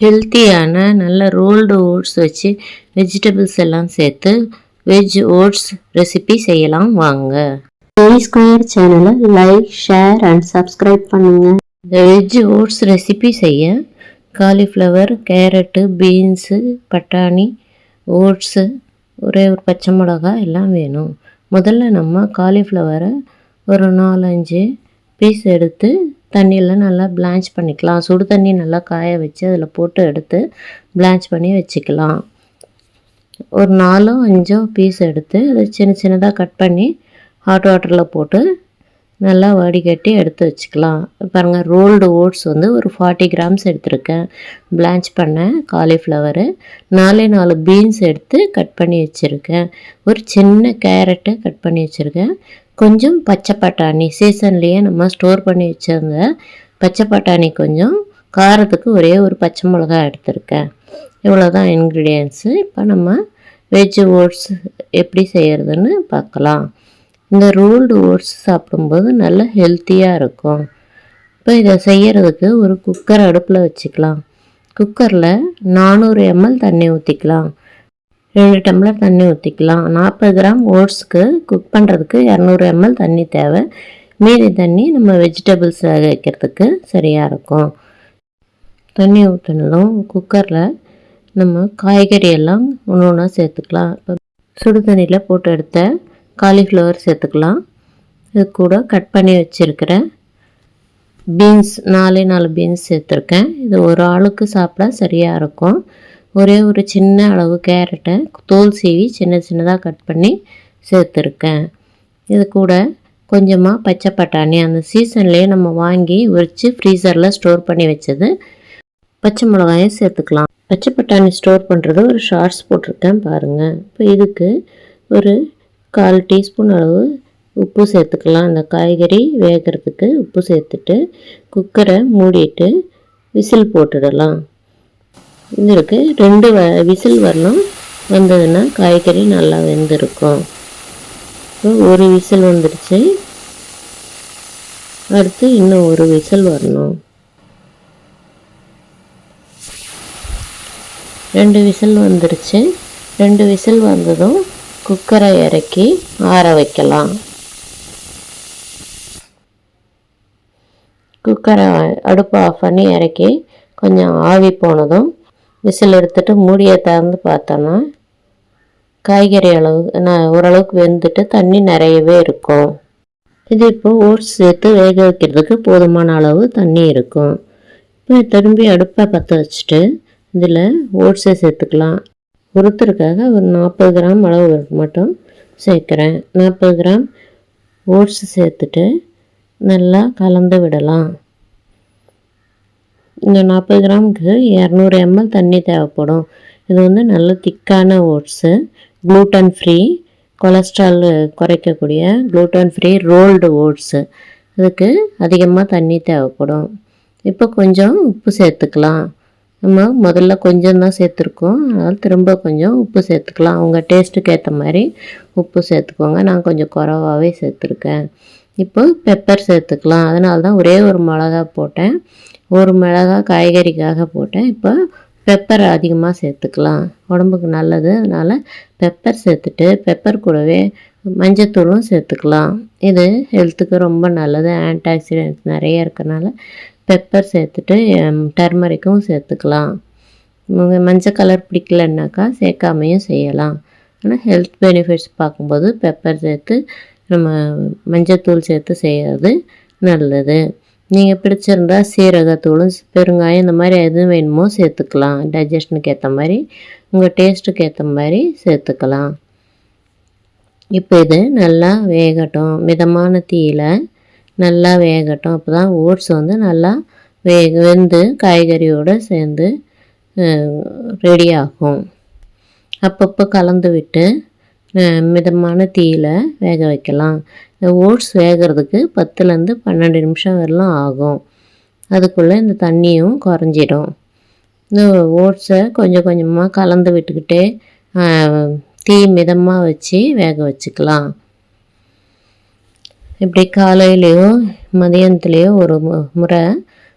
ஹெல்த்தியான நல்ல rolled oats வச்சு வெஜிடபிள்ஸ் எல்லாம் சேர்த்து வெஜ் ஓட்ஸ் ரெசிபி செய்யலாம் வாங்க. ஸ்கொயர் சேனலை லைக், ஷேர் அண்ட் சப்ஸ்கிரைப் பண்ணுங்க. இந்த வெஜ் ஓட்ஸ் ரெசிபி செய்ய காலிஃப்ளவர், கேரட்டு, பீன்ஸு, பட்டாணி, ஓட்ஸு, ஒரே ஒரு பச்சை மிளகாய் எல்லாம் வேணும். முதல்ல நம்ம காலிஃப்ளவரை ஒரு 4-5 பீஸ் எடுத்து தண்ணியில் நல்லா பிளான்ச் பண்ணிக்கலாம். சுடு தண்ணி நல்லா காய வச்சு அதில் போட்டு எடுத்து பிளான்ச் பண்ணி வச்சுக்கலாம். ஒரு 4-5 பீஸ் எடுத்து அதை சின்ன சின்னதாக கட் பண்ணி ஹாட் வாட்டரில் போட்டு நல்லா வடிகட்டி எடுத்து வச்சுக்கலாம். பாருங்கள், ரோல்டு ஓட்ஸ் வந்து ஒரு 40 கிராம்ஸ் எடுத்துருக்கேன். பிளான்ச் பண்ண காலிஃப்ளவரு, 4 பீன்ஸ் எடுத்து கட் பண்ணி வச்சுருக்கேன். ஒரு சின்ன கேரட்டு கட் பண்ணி வச்சுருக்கேன். கொஞ்சம் பச்சை பட்டாணி, சீசன்லேயே நம்ம ஸ்டோர் பண்ணி வச்சுருந்த பச்சை பட்டாணி, கொஞ்சம் காரத்துக்கு ஒரே ஒரு பச்சை மிளகாய் எடுத்திருக்கேன். இவ்வளோ தான் இன்க்ரீடியன்ட்ஸு. இப்போ நம்ம வெஜ் ஓட்ஸ் எப்படி செய்கிறதுன்னு பார்க்கலாம். இந்த ரோல்டு ஓட்ஸ் சாப்பிடும்போது நல்ல ஹெல்த்தியாக இருக்கும். இப்போ இதை செய்கிறதுக்கு ஒரு குக்கர் அடுப்பில் வச்சுக்கலாம். குக்கரில் 400 ml தண்ணி ஊற்றிக்கலாம். 2 டம்ளர் தண்ணி ஊற்றிக்கலாம். 40 கிராம் ஓட்ஸுக்கு குக் பண்ணுறதுக்கு 200 ml தண்ணி தேவை. மீதி தண்ணி நம்ம வெஜிடபிள்ஸ் வேக வைக்கிறதுக்கு சரியாக இருக்கும். தண்ணி ஊற்றினதும் குக்கரில் நம்ம காய்கறி எல்லாம் ஒன்று ஒன்றா சேர்த்துக்கலாம். இப்போ சுடு தண்ணியில் போட்டு எடுத்த காலிஃப்ளவர் சேர்த்துக்கலாம். இது கூட கட் பண்ணி வச்சுருக்கிற பீன்ஸ், 4 பீன்ஸ் சேர்த்துருக்கேன். இது ஒரு ஆளுக்கு சாப்பிட சரியாக இருக்கும். ஒரே ஒரு சின்ன அளவு கேரட்டை தோல் சீவி சின்ன சின்னதாக கட் பண்ணி சேர்த்துருக்கேன். இது கூட கொஞ்சமாக பச்சை பட்டாணி, அந்த சீசன்லேயே நம்ம வாங்கி உரித்து ஃப்ரீசரில் ஸ்டோர் பண்ணி வச்சது. பச்சை மிளகாயும் சேர்த்துக்கலாம். பச்சை பட்டாணி ஸ்டோர் பண்ணுறது ஒரு ஷார்ட்ஸ் போட்டிருக்கேன் பாருங்கள். இப்போ இதுக்கு ஒரு 1/4 டீஸ்பூன் அளவு உப்பு சேர்த்துக்கலாம். இந்த காய்கறி வேகிறதுக்கு உப்பு சேர்த்துட்டு குக்கரை மூடிட்டு விசில் போட்டுடலாம். இதற்கு 2 விசில் வரணும். வந்ததுன்னா காய்கறி நல்லா வெந்திருக்கும். ஒரு விசில் வந்துடுச்சு. அடுத்து இன்னும் ஒரு விசில் வரணும். 2 விசில் வந்துடுச்சு. 2 விசில் வந்ததும் குக்கரை இறக்கி ஆற வைக்கலாம். குக்கரை அடுப்பு ஆஃப் பண்ணி இறக்கி கொஞ்சம் ஆவி போனதும் விசில் எடுத்துகிட்டு மூடியை திறந்து பார்த்தோன்னா காய்கறி ஓரளவுக்கு வெந்துட்டு தண்ணி நிறையவே இருக்கும். இது இப்போ ஓட்ஸ் சேர்த்து வேக வைக்கிறதுக்கு போதுமான அளவு தண்ணி இருக்கும். இப்போ திரும்பி அடுப்பை பற்ற வச்சுட்டு இதில் ஓட்ஸை சேர்த்துக்கலாம். ஒருத்தருக்காக ஒரு 40 கிராம் அளவு மட்டும் சேர்க்குறேன். 40 கிராம் ஓட்ஸ் சேர்த்துட்டு நல்லா கலந்து விடலாம். இந்த 40 கிராமுக்கு 200 ml தண்ணி தேவைப்படும். இது வந்து நல்ல திக்கான ஓட்ஸு, க்ளூட்டன் ஃப்ரீ, கொலஸ்ட்ரால் குறைக்கக்கூடிய க்ளூட்டன் ஃப்ரீ ரோல்டு ஓட்ஸு. இதுக்கு அதிகமாக தண்ணி தேவைப்படும். இப்போ கொஞ்சம் உப்பு சேர்த்துக்கலாம். நம்ம முதல்ல கொஞ்சம் தான் சேர்த்துருக்கோம், அதனால் திரும்ப கொஞ்சம் உப்பு சேர்த்துக்கலாம். உங்கள் டேஸ்ட்டுக்கு ஏற்ற மாதிரி உப்பு சேர்த்துக்கோங்க. நான் கொஞ்சம் குறைவாகவே சேர்த்துருக்கேன். இப்போ பெப்பர் சேர்த்துக்கலாம். அதனால தான் ஒரே ஒரு மிளகா போட்டேன். ஒரு மிளகாய் காய்கறிக்காக போட்டேன். இப்போ பெப்பர் அதிகமாக சேர்த்துக்கலாம், உடம்புக்கு நல்லது. அதனால் பெப்பர் சேர்த்துட்டு பெப்பர் கூடவே மஞ்சத்தூளும் சேர்த்துக்கலாம். இது ஹெல்த்துக்கு ரொம்ப நல்லது. ஆன்டிஆக்சிடென்ட்ஸ் நிறைய இருக்கனால பெப்பர் சேர்த்துட்டு டர்மரிக்கும் சேர்த்துக்கலாம். மஞ்சள் கலர் பிடிக்கலன்னாக்கா சேர்க்காமையும் செய்யலாம். ஆனால் ஹெல்த் பெனிஃபிட்ஸ் பார்க்கும்போது பெப்பர் சேர்த்து நம்ம மஞ்சத்தூள் சேர்த்து செய்கிறது நல்லது. நீங்கள் பிடிச்சிருந்தா சீரகத்தூளும் பெருங்காயம் இந்த மாதிரி எது வேணுமோ சேர்த்துக்கலாம். டைஜஷனுக்கு ஏற்ற மாதிரி உங்கள் டேஸ்ட்டுக்கு ஏற்ற மாதிரி சேர்த்துக்கலாம். இப்போ இது நல்லா வேகட்டும். மிதமான தீயில் நல்லா வேகட்டும். அப்போ தான் ஓட்ஸ் வந்து நல்லா வெந்து காய்கறியோடு சேர்ந்து ரெடி ஆகும். அப்பப்போ கலந்து விட்டு மிதமான தீயில் வேக வைக்கலாம். இந்த ஓட்ஸ் வேகிறதுக்கு 10லேருந்து 12 நிமிஷம் வரலாம் ஆகும். அதுக்குள்ளே இந்த தண்ணியும் குறைஞ்சிடும். இந்த ஓட்ஸை கொஞ்சம் கொஞ்சமாக கலந்து விட்டுக்கிட்டே தீ மிதமாக வச்சு வேக வச்சுக்கலாம். இப்படி காலையிலையோ மதியானத்துலேயோ ஒரு முறை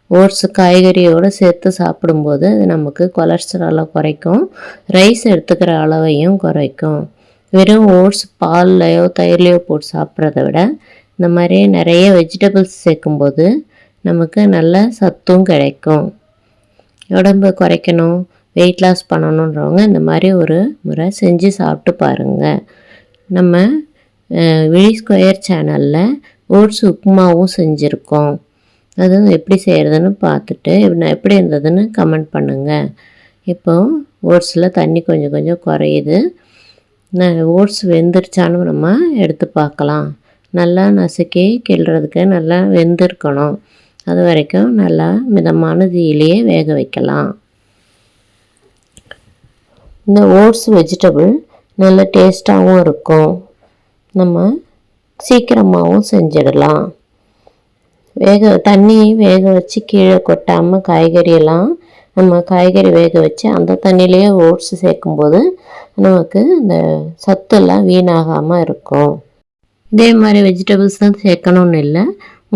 ஓட்ஸ் காய்கறியோடு சேர்த்து சாப்பிடும்போது அது நமக்கு கொலஸ்ட்ராலை குறைக்கும், ரைஸ் எடுத்துக்கிற அளவையும் குறைக்கும். வெறும் ஓட்ஸ் பால்லையோ தயிர்லையோ போட்டு சாப்பிட்றத விட இந்த மாதிரி நிறைய வெஜிடபிள்ஸ் சேர்க்கும்போது நமக்கு நல்ல சத்தும் கிடைக்கும். உடம்பு குறைக்கணும், வெயிட் லாஸ் பண்ணணுன்றவங்க இந்த மாதிரி ஒரு முறை செஞ்சு சாப்பிட்டு பாருங்கள். நம்ம விழி ஸ்கொயர் சேனலில் ஓட்ஸ் உப்புமாவும் செஞ்சுருக்கோம். அதுவும் எப்படி செய்கிறதுன்னு பார்த்துட்டு எப்படி இருந்ததுன்னு கமெண்ட் பண்ணுங்கள். இப்போது ஓட்ஸில் தண்ணி கொஞ்சம் கொஞ்சம் குறையுது. ஓட்ஸ் வெந்துருச்சான்னு நம்ம எடுத்து பார்க்கலாம். நல்லா நசுக்கி கிள்றதுக்கு நல்லா வெந்திருக்கணும். அது வரைக்கும் நல்லா மிதமான தீயிலேயே வேக வைக்கலாம். இந்த ஓட்ஸ் வெஜிடபிள் நல்ல டேஸ்ட்டாகவும் இருக்கும். நம்ம சீக்கிரமாகவும் செஞ்சிடலாம். தண்ணி வேக வச்சு கீழே கொட்டாமல் காய்கறியெல்லாம் நம்ம காய்கறி வேக வச்சு அந்த தண்ணியிலேயே ஓட்ஸ் சேர்க்கும்போது நமக்கு இந்த சத்தெல்லாம் வீணாகாமல் இருக்கும். இதே மாதிரி வெஜிடபிள்ஸ் தான் சேர்க்கணுன்னு இல்லை,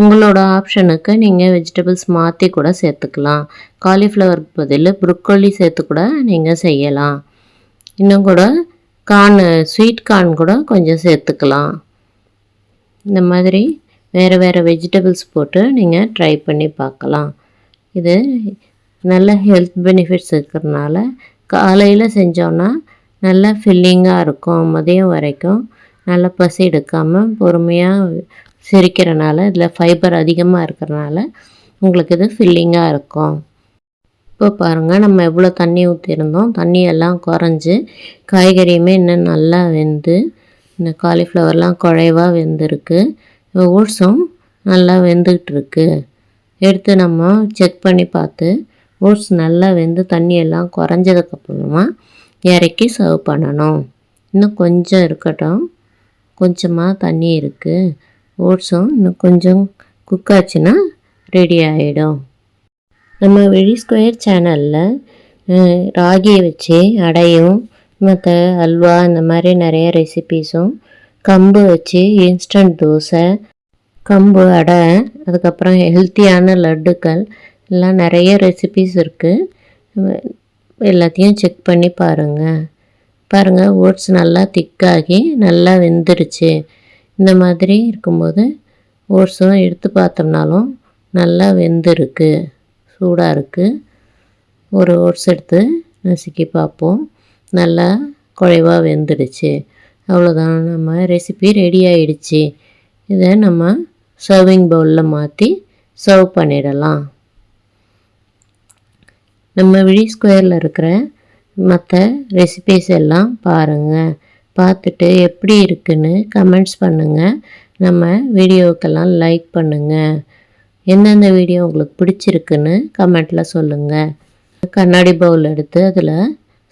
உங்களோட ஆப்ஷனுக்கு நீங்கள் வெஜிடபிள்ஸ் மாற்றி கூட சேர்த்துக்கலாம். காலிஃப்ளவருக்கு பதில் ப்ரொக்கோலி சேர்த்து கூட நீங்கள் செய்யலாம். இன்னும் கூட ஸ்வீட் கார்ன் கூட கொஞ்சம் சேர்த்துக்கலாம். இந்த மாதிரி வேறு வேறு வெஜிடபிள்ஸ் போட்டு நீங்கள் ட்ரை பண்ணி பார்க்கலாம். இது நல்ல ஹெல்த் பெனிஃபிட்ஸ் இருக்கிறதுனால காலையில் செஞ்சோன்னா நல்லா ஃபில்லிங்காக இருக்கும். மதியம் வரைக்கும் நல்லா பசி எடுக்காமல் பொறுமையாக சிரிக்கிறனால இதில் ஃபைபர் அதிகமாக இருக்கிறனால உங்களுக்கு இது ஃபில்லிங்காக இருக்கும். இப்போ பாருங்கள், நம்ம எவ்வளோ தண்ணி ஊற்றிருந்தோம், தண்ணியெல்லாம் குறைஞ்சி காய்கறியுமே இன்னும் நல்லா வெந்து இந்த காலிஃப்ளவர்லாம் குழைவாக வெந்திருக்கு. ஓட்ஸும் நல்லா வெந்துக்கிட்டு இருக்கு. எடுத்து நம்ம செக் பண்ணி பார்த்து ஓட்ஸ் நல்லா வெந்து தண்ணியெல்லாம் குறைஞ்சதுக்கப்புறமா இறக்கி சர்வ் பண்ணணும். இன்னும் கொஞ்சம் இருக்கட்டும், கொஞ்சமாக தண்ணி இருக்குது. ஓட்ஸும் இன்னும் கொஞ்சம் குக் ஆச்சுன்னா ரெடி ஆகிடும். நம்ம விழி ஸ்கொயர் சேனலில் ராகியை வச்சு அடையும் மற்ற அல்வா இந்த மாதிரி நிறைய ரெசிபீஸும், கம்பு வச்சு இன்ஸ்டன்ட் தோசை, கம்பு அடை, அதுக்கப்புறம் ஹெல்த்தியான லட்டுக்கள் எல்லாம் நிறைய ரெசிபீஸ் இருக்குது. எல்லாத்தையும் செக் பண்ணி பாருங்கள். ஓட்ஸ் நல்லா திக்காகி நல்லா வெந்துருச்சு. இந்த மாதிரி இருக்கும்போது ஓட்ஸும் எடுத்து பார்த்தோம்னாலும் நல்லா வெந்திருக்கு, சூடாக இருக்குது. ஒரு ஓட்ஸ் எடுத்து நசுக்கி பார்ப்போம். நல்லா குழைவாக வெந்துடுச்சு. அவ்வளோதான், நம்ம ரெசிபி ரெடி ஆகிடுச்சு. இதை நம்ம சர்விங் பவுலில் மாற்றி சர்வ் பண்ணிடலாம். நம்ம விழி ஸ்கொயரில் இருக்கிற மற்ற ரெசிபீஸ் எல்லாம் பாருங்கள். பார்த்துட்டு எப்படி இருக்குன்னு கமெண்ட்ஸ் பண்ணுங்கள். நம்ம வீடியோக்கெல்லாம் லைக் பண்ணுங்கள். எந்தெந்த வீடியோ உங்களுக்கு பிடிச்சிருக்குன்னு கமெண்ட்டில் சொல்லுங்கள். கண்ணாடி பவுல் எடுத்து அதில்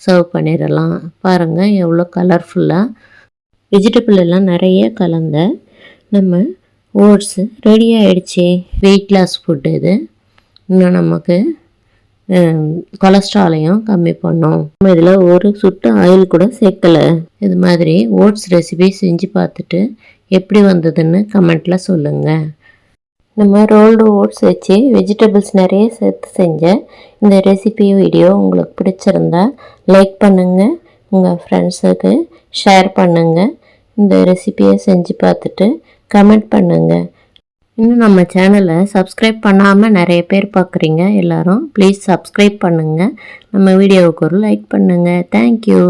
சர்வ் பண்ணிடலாம். பாருங்கள் எவ்வளோ கலர்ஃபுல்லாக வெஜிடபிள் எல்லாம் நிறைய கலந்த நம்ம ஓட்ஸு ரெடி ஆகிடுச்சி. வெயிட் லாஸ் ஃபுட்டு இது. இன்னும் நமக்கு கொலஸ்ட்ராலையும் கம்மி பண்ணோம். நம்ம இதில் ஒரு சுட்டு ஆயில் கூட சேர்க்கலை. இது மாதிரி ஓட்ஸ் ரெசிபி செஞ்சு பார்த்துட்டு எப்படி வந்ததுன்னு கமெண்ட்டில் சொல்லுங்கள். நம்ம ரோல்டு ஓட்ஸ் வச்சு வெஜிடபிள்ஸ் நிறைய சேர்த்து செஞ்ச இந்த ரெசிபி வீடியோ உங்களுக்கு பிடிச்சிருந்தா லைக் பண்ணுங்கள், உங்கள் ஃப்ரெண்ட்ஸுக்கு ஷேர் பண்ணுங்கள். இந்த ரெசிபியை செஞ்சு பார்த்துட்டு கமெண்ட் பண்ணுங்கள். இன்னும் நம்ம சேனலை சப்ஸ்கிரைப் பண்ணாமல் நிறைய பேர் பார்க்குறீங்க. எல்லோரும் ப்ளீஸ் சப்ஸ்கிரைப் பண்ணுங்கள். நம்ம வீடியோவுக்கு ஒரு லைக் பண்ணுங்கள். தேங்க்யூ.